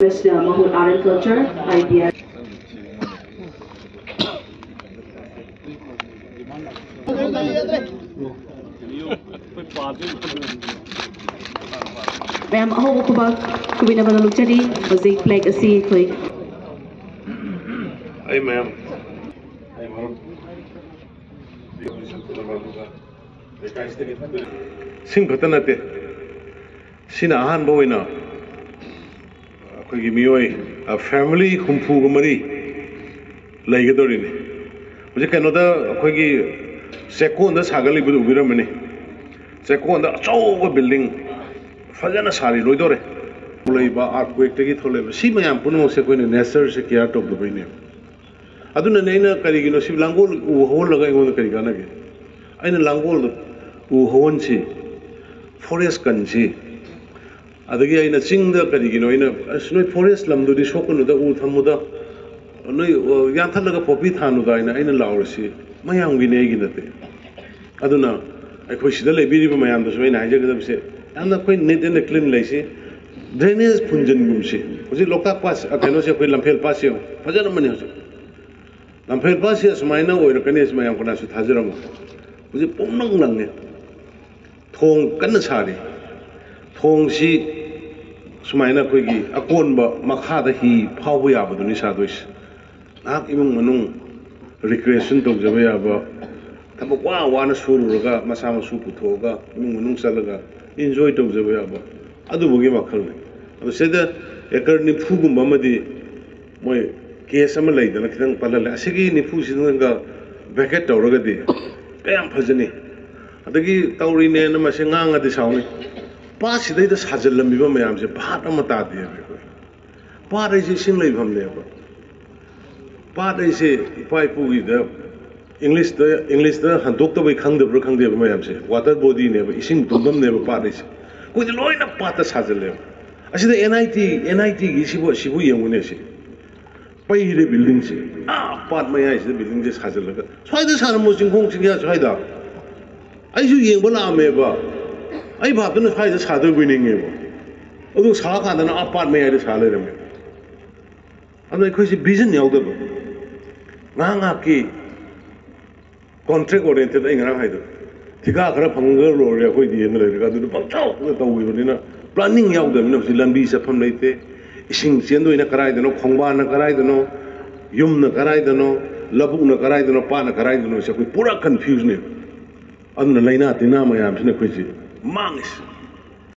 Mahmoud Art and Culture, IBS. Ma'am, ako ko ba kubinabalog chari, bazig flag asi koy. Ay, ma'am. Sing khata nate. Sina ahan bo ina. Koi gi mioi a family humpu gumari. Lai ga dori ni. Mujhe kano da koi gi second da sagali bu ubiram ni. Second da chow building. Fajana sari loi dore. Mulai ba earthquake tegi thole si mayam puno se koi ne nature se care top do bine. Aduna neina kari gino si langol u hol laga ingon kari gana ge. Aina langol u hon si forest kan si. Adagi aina chingda kari gino aina asnoi forest lamdu di sokunu da u thamuda noi yantha laga popi thanu da aina laur si mayam gi nei gi nate. Aduna ai khoi sida le biri ba mayam da so aina haja ga se amna khoi net and clean lai si drainage punjan gum si. Hoji lokta pas akeno se khoi lamphel pas yo fajana mani ho. Lamphel pas ya sumaina oira kane sumayam kana su thajaram. Hoji pomnang lang ne. Thong kan sari. Thong si sumaina khoi gi akon ba makha da hi phau ya ba duni sa dois. Nak imung manung recreation to jabe ya ba. Thabo wa na suru ga masama su putho ga imung manung salaga enjoy to jabe ya ba. Adu bogi makhal ne. Adu seda ekar ni phu gum ba madi moi case ama lai dana khitang palala asigi ni phu sin ga bracket to raga di kayam phajani. Adagi tawri ne na mase ngang adi sauni. Pa sidai da sajal lambi ba mayam se bhat ama ta di be ko. Pa dai se sin lai pham le ba. Pa dai se ipai pu gi da English da handok ta bai khang de bro khang de ba mayam se water body ne ba ising dumdam ne ba pa dai se. Ko di loi na pa ta sajal le. Asida NIT gi sibu yeng ne se. Pai de building se. Part maya se building je sajal la. Swai da sar mo sing khong sing ya swai da. Ai su yeng ba la me ba. Ai bha tu na swai da sa do bi ning nge ba. Odu sa kha da na part maya de sa le re me. Amna khoi si vision yaw da ba. Nga ki contract oriented ai ngarang hai do. Thika khara phangger lo re khoi di na le ga du pang chau na taw wi ni na planning yaw da na si lambi sa pham lai te ising chen do ina karai da no khongba na karai da no yum na karai da no labu na karai da no pa na karai da no se khoi pura confuse ne aduna laina tina mayam sine khoi si mangis